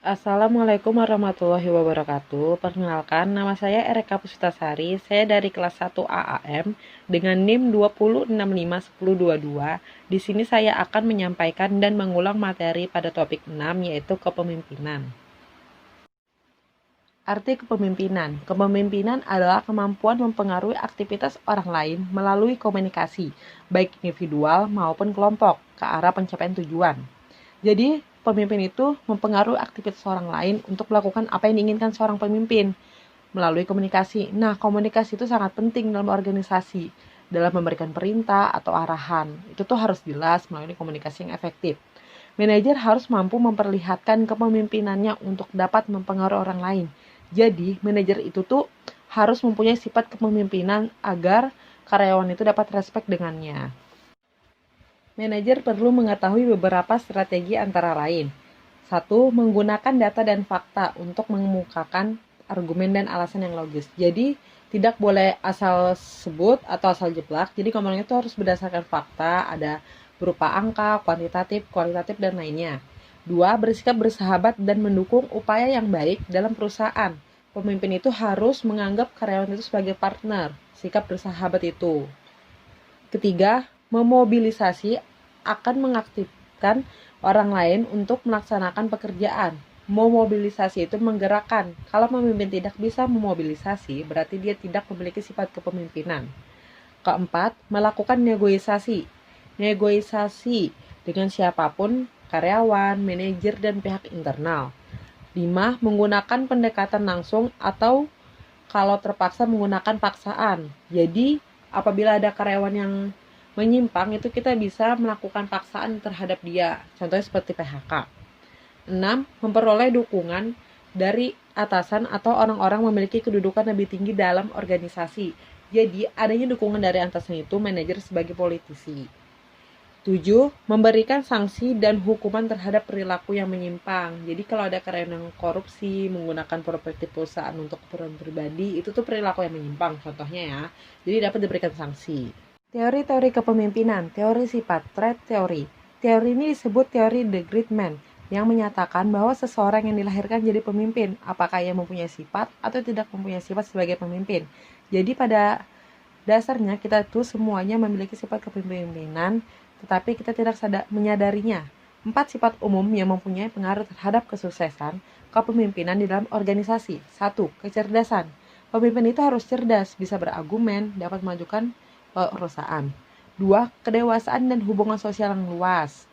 Assalamualaikum warahmatullahi wabarakatuh. Perkenalkan, nama saya Ereka Puspitasari. Saya dari kelas 1 AAM dengan NIM 20651022. Di sini saya akan menyampaikan dan mengulang materi pada topik 6 yaitu kepemimpinan. Arti kepemimpinan. Kepemimpinan adalah kemampuan mempengaruhi aktivitas orang lain melalui komunikasi, baik individual maupun kelompok, ke arah pencapaian tujuan. Jadi, pemimpin itu mempengaruhi aktivitas orang lain untuk melakukan apa yang diinginkan seorang pemimpin melalui komunikasi. Nah, komunikasi itu sangat penting dalam organisasi, dalam memberikan perintah atau arahan. Itu tuh harus jelas melalui komunikasi yang efektif. Manajer harus mampu memperlihatkan kepemimpinannya untuk dapat mempengaruhi orang lain. Jadi, manajer itu tuh harus mempunyai sifat kepemimpinan agar karyawan itu dapat respect dengannya. Manajer perlu mengetahui beberapa strategi antara lain. Satu, menggunakan data dan fakta untuk mengemukakan argumen dan alasan yang logis. Jadi, tidak boleh asal sebut atau asal jeplak. Jadi, ngomongnya itu harus berdasarkan fakta, ada berupa angka, kuantitatif, kualitatif, dan lainnya. Dua, bersikap bersahabat dan mendukung upaya yang baik dalam perusahaan. Pemimpin itu harus menganggap karyawan itu sebagai partner. Sikap bersahabat itu. Ketiga, memobilisasi akan mengaktifkan orang lain untuk melaksanakan pekerjaan. Memobilisasi itu menggerakkan. Kalau pemimpin tidak bisa memobilisasi, berarti dia tidak memiliki sifat kepemimpinan. Keempat, melakukan negosiasi. Negosiasi dengan siapapun, karyawan, manajer, dan pihak internal. 5. Menggunakan pendekatan langsung atau kalau terpaksa menggunakan paksaan. Jadi, apabila ada karyawan yang menyimpang, itu kita bisa melakukan paksaan terhadap dia. Contohnya seperti PHK. 6. Memperoleh dukungan dari atasan atau orang-orang memiliki kedudukan lebih tinggi dalam organisasi. Jadi, adanya dukungan dari atasan itu manajer sebagai politisi. 7. Memberikan sanksi dan hukuman terhadap perilaku yang menyimpang. Jadi kalau ada karyawan yang korupsi, menggunakan properti perusahaan untuk keperluan pribadi, itu tuh perilaku yang menyimpang contohnya ya. Jadi dapat diberikan sanksi. Teori-teori kepemimpinan, teori sifat, trait teori. Teori ini disebut teori The Great Man, yang menyatakan bahwa seseorang yang dilahirkan jadi pemimpin, apakah ia mempunyai sifat atau tidak mempunyai sifat sebagai pemimpin. Jadi pada dasarnya kita tuh semuanya memiliki sifat kepemimpinan, tetapi kita tidak menyadarinya. 4 sifat umum yang mempunyai pengaruh terhadap kesuksesan kepemimpinan di dalam organisasi. 1. Kecerdasan. Pemimpin itu harus cerdas, bisa berargumen, dapat memajukan perusahaan. 2. Kedewasaan dan hubungan sosial yang luas.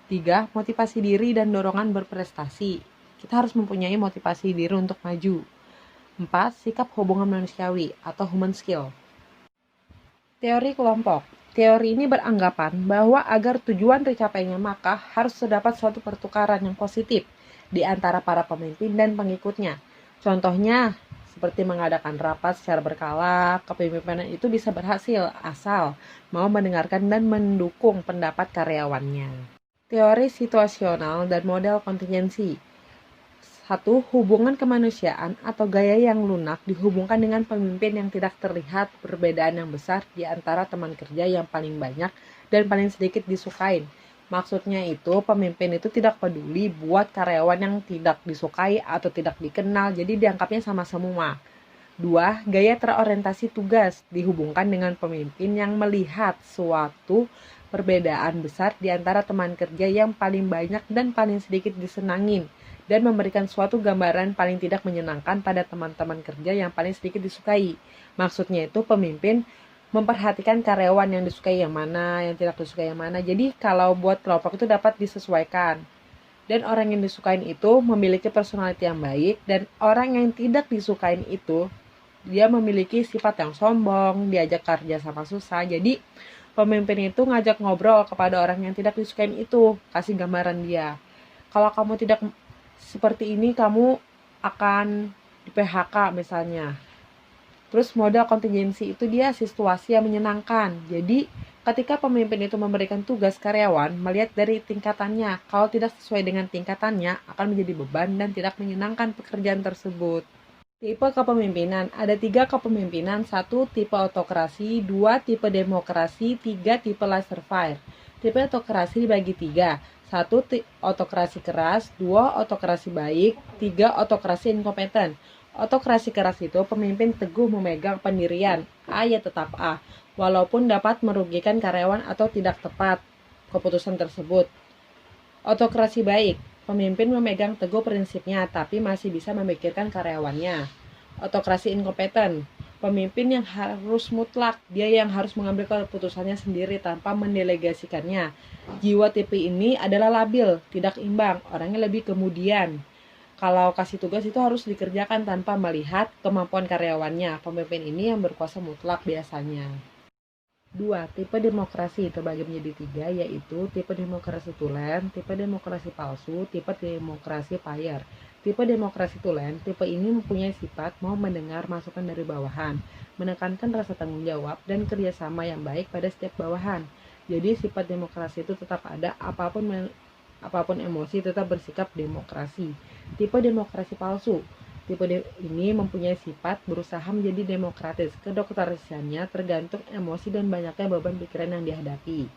3. Motivasi diri dan dorongan berprestasi. Kita harus mempunyai motivasi diri untuk maju. 4. Sikap hubungan manusiawi atau human skill. Teori kelompok. Teori ini beranggapan bahwa agar tujuan tercapainya maka harus terdapat suatu pertukaran yang positif di antara para pemimpin dan pengikutnya. Contohnya, seperti mengadakan rapat secara berkala, kepemimpinan itu bisa berhasil asal mau mendengarkan dan mendukung pendapat karyawannya. Teori situasional dan model kontingensi. 1. Hubungan kemanusiaan atau gaya yang lunak dihubungkan dengan pemimpin yang tidak terlihat perbedaan yang besar di antara teman kerja yang paling banyak dan paling sedikit disukain. Maksudnya itu, pemimpin itu tidak peduli buat karyawan yang tidak disukai atau tidak dikenal, jadi dianggapnya sama semua. 2. Gaya terorientasi tugas dihubungkan dengan pemimpin yang melihat suatu perbedaan besar di antara teman kerja yang paling banyak dan paling sedikit disenangin, dan memberikan suatu gambaran paling tidak menyenangkan pada teman-teman kerja yang paling sedikit disukai. Maksudnya itu pemimpin memperhatikan karyawan yang disukai yang mana, yang tidak disukai yang mana. Jadi kalau buat kelompok itu dapat disesuaikan. Dan orang yang disukain itu memiliki personality yang baik, dan orang yang tidak disukain itu dia memiliki sifat yang sombong, diajak kerja sama susah. Jadi pemimpin itu ngajak ngobrol kepada orang yang tidak disukain itu, kasih gambaran dia. Kalau kamu tidak seperti ini, kamu akan di PHK misalnya. Terus modal kontingensi itu dia situasi yang menyenangkan. Jadi ketika pemimpin itu memberikan tugas karyawan, melihat dari tingkatannya. Kalau tidak sesuai dengan tingkatannya, akan menjadi beban dan tidak menyenangkan pekerjaan tersebut. Tipe kepemimpinan. Ada 3 kepemimpinan. 1. Tipe autokrasi. 2. Tipe demokrasi. 3. Tipe laissez-faire. Tipe autokrasi dibagi 3. 1. Otokrasi keras, 2. Otokrasi baik, 3. Otokrasi inkompeten. Otokrasi keras itu pemimpin teguh memegang pendirian, A ya tetap A, walaupun dapat merugikan karyawan atau tidak tepat keputusan tersebut. Otokrasi baik, pemimpin memegang teguh prinsipnya tapi masih bisa memikirkan karyawannya. Otokrasi inkompeten, pemimpin yang harus mutlak, dia yang harus mengambil keputusannya sendiri tanpa mendelegasikannya. Jiwa tipe ini adalah labil, tidak imbang, orangnya lebih kemudian. Kalau kasih tugas itu harus dikerjakan tanpa melihat kemampuan karyawannya. Pemimpin ini yang berkuasa mutlak biasanya. 2. Tipe demokrasi terbagi menjadi 3, yaitu tipe demokrasi tulen, tipe demokrasi palsu, tipe demokrasi payer. Tipe demokrasi tulen, tipe ini mempunyai sifat mau mendengar masukan dari bawahan, menekankan rasa tanggung jawab dan kerjasama yang baik pada setiap bawahan. Jadi sifat demokrasi itu tetap ada, apapun emosi tetap bersikap demokrasi. Tipe demokrasi palsu, tipe ini mempunyai sifat berusaha menjadi demokratis. Kedemokrasiannya tergantung emosi dan banyaknya beban pikiran yang dihadapi.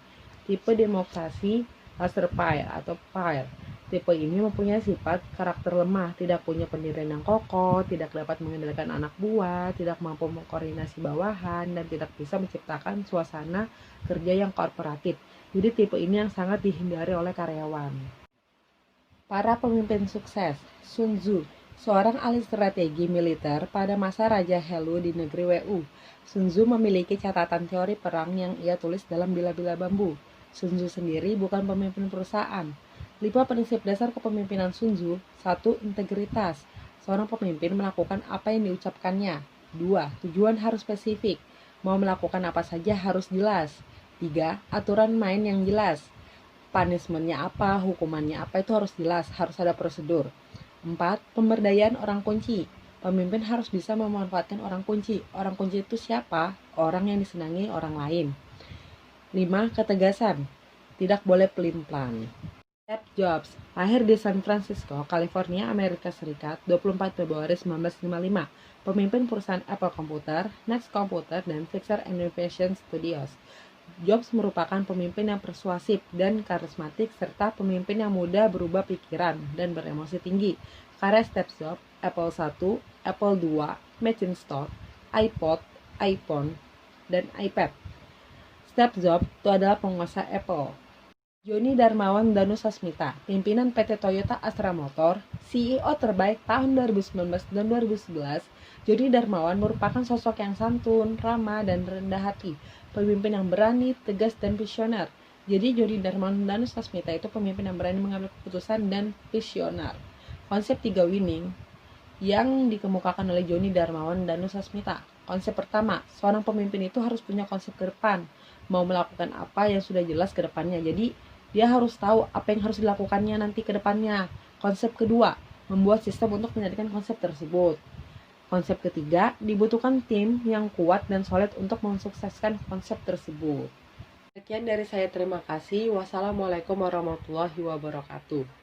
Tipe demokrasi laserfire atau fire. Tipe ini mempunyai sifat karakter lemah, tidak punya pendirian yang kokoh, tidak dapat mengendalikan anak buah, tidak mampu mengkoordinasi bawahan, dan tidak bisa menciptakan suasana kerja yang korporatif. Jadi tipe ini yang sangat dihindari oleh karyawan. Para pemimpin sukses. Sun Tzu, seorang ahli strategi militer pada masa Raja Helu di negeri Wu. Sun Tzu memiliki catatan teori perang yang ia tulis dalam Bila-bila Bambu. Sun Tzu sendiri bukan pemimpin perusahaan. 5 prinsip dasar kepemimpinan Sun Tzu. 1. Integritas. Seorang pemimpin melakukan apa yang diucapkannya. 2. Tujuan harus spesifik. Mau melakukan apa saja harus jelas. 3. Aturan main yang jelas. Punishment-nya apa, hukumannya apa itu harus jelas, harus ada prosedur. 4. Pemberdayaan orang kunci. Pemimpin harus bisa memanfaatkan orang kunci. Orang kunci itu siapa? Orang yang disenangi orang lain. 5. Ketegasan. Tidak boleh pelin-pelan. Steve Jobs, lahir di San Francisco, California, Amerika Serikat, 24 Februari 1955. Pemimpin perusahaan Apple Computer, Next Computer, dan Pixar Innovation Studios. Jobs merupakan pemimpin yang persuasif dan karismatik serta pemimpin yang mudah berubah pikiran dan beremosi tinggi. Karya Steve Jobs, Apple I, Apple II, Macintosh, iPod, iPhone, dan iPad. Steve Jobs itu adalah penguasa Apple. Joni Darmawan Danusasmita, pimpinan PT Toyota Astra Motor, CEO terbaik tahun 2019 dan 2011. Joni Darmawan merupakan sosok yang santun, ramah, dan rendah hati, pemimpin yang berani, tegas, dan visioner. Jadi Joni Darmawan Danusasmita itu pemimpin yang berani mengambil keputusan dan visioner. Konsep 3 winning yang dikemukakan oleh Joni Darmawan Danusasmita. Konsep pertama, seorang pemimpin itu harus punya konsep ke depan, mau melakukan apa yang sudah jelas ke depannya. Jadi dia harus tahu apa yang harus dilakukannya nanti ke depannya. Konsep kedua, membuat sistem untuk menjadikan konsep tersebut. Konsep ketiga, dibutuhkan tim yang kuat dan solid untuk mensukseskan konsep tersebut. Sekian dari saya, terima kasih. Wassalamualaikum warahmatullahi wabarakatuh.